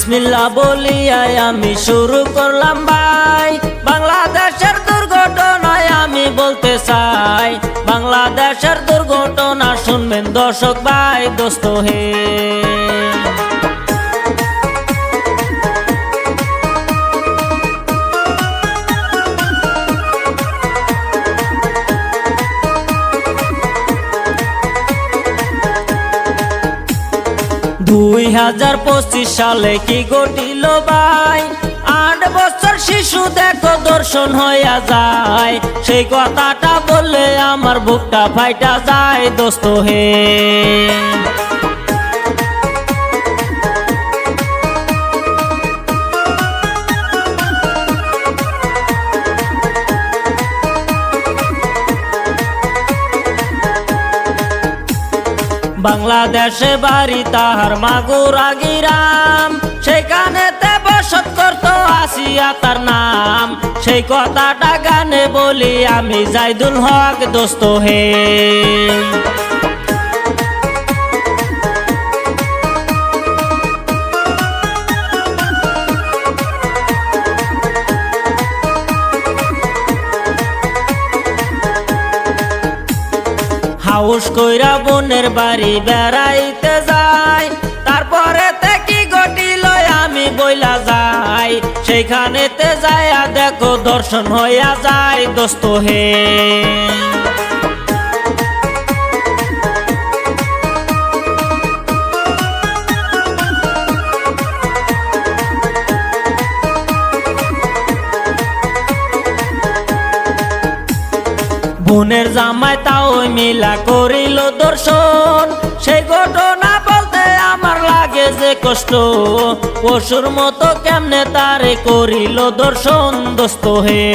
বিসমিল্লাহ বলিয়া আমি শুরু করলাম ভাই। বাংলাদেশের দুর্ঘটনায় আমি বলতে চাই, বাংলাদেশের দুর্ঘটনা শুনবেন দর্শক ভাই দোস্ত হে। 2025 সালে কি ঘটিল ভাই, 8 বছর শিশু দেখো দর্শন হইয়া যায়। সেই কথাটা বললে আমার বুকটা ফাইটা যায় দোস্ত হে। বাংলাদেশে বাড়ি তাহার মাগুরা গিরাম, সেখানেতে বসত করত আসিয়া তার নাম। সেই কথাটা গানে বলি আমি জাইদুল হক দোস্ত হে। হাউস কইরা বোনের বাড়ি বেড়াইতে যাই, তারপরে কি ঘটিল আমি বইলা যাই। সেইখানেতে যাইয়া দেখো দর্শন হইয়া যায় দোস্ত হে। বোনের জামাই তাও মিলা করিল দর্শন, সেই ঘটনা বলতে আমার লাগে যে কষ্ট। পশুর মতো কেমনে তারে করিল দর্শন দোস্ত হে।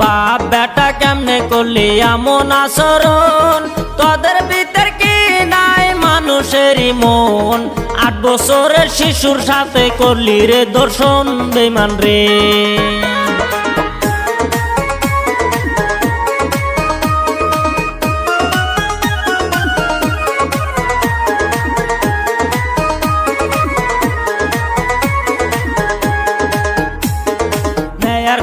বাপ বেটা কেমনে করলি এমন আচরণ, তোদের ভিতর কি নাই মানুষেরই মন। 8 বছরের শিশুর সাথে করলি রে দর্শন বেমান রে।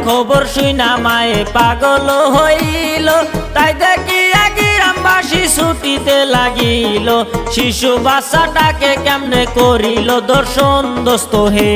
খবর শুইনা মায়ে পাগল হইল, তাই দেখিয়া গ্রামবাসী ছুটিতে লাগিল। শিশু বাচ্চাটাকে কেমনে করিল দর্শন দোস্ত হে।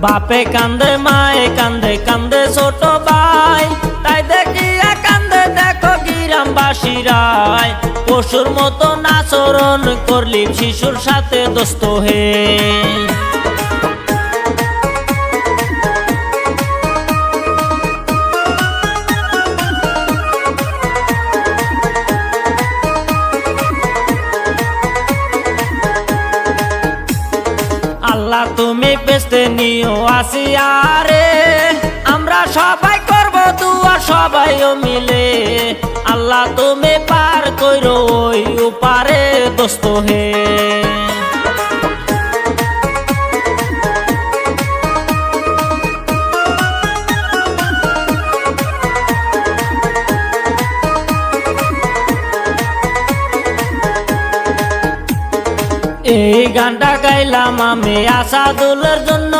বাপে কান্দে মায়ে কান্দে কান্দে ছোট ভাই, তাই দেখিয়া কান্দে দেখো গ্রামবাসীরাই। পশুর মতো আচরণ করলি শিশুর সাথে দোস্ত হে। আল্লাহ তুমি বেস্তে নিও আসিয়ারে, আমরা সবাই করব দুয়া সবাইও মিলে। আল্লাহ তুমি পার কইরো ওই উপারে দোস্ত হে। এই গানটা গাইলাম আমি আসাদুলের জন্য,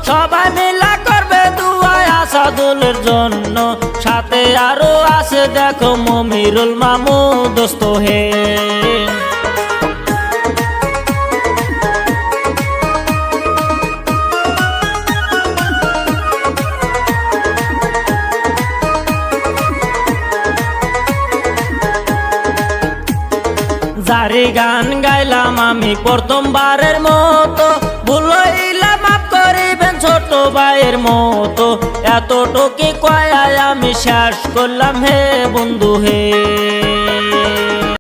সবাই মিলা করবে দুয়া আসাদুলের জন্য। সাথে আরো আছে দেখো মমিরুল মামু দোস্ত হে। যারি গান গাইলাম আমি প্রথমবারের মতো, ভুল হইলে মাফ করিবেন ছোট ভাইয়ের মতো। এতটুকু কয়া আমি শেষ করলাম হে বন্ধু হে।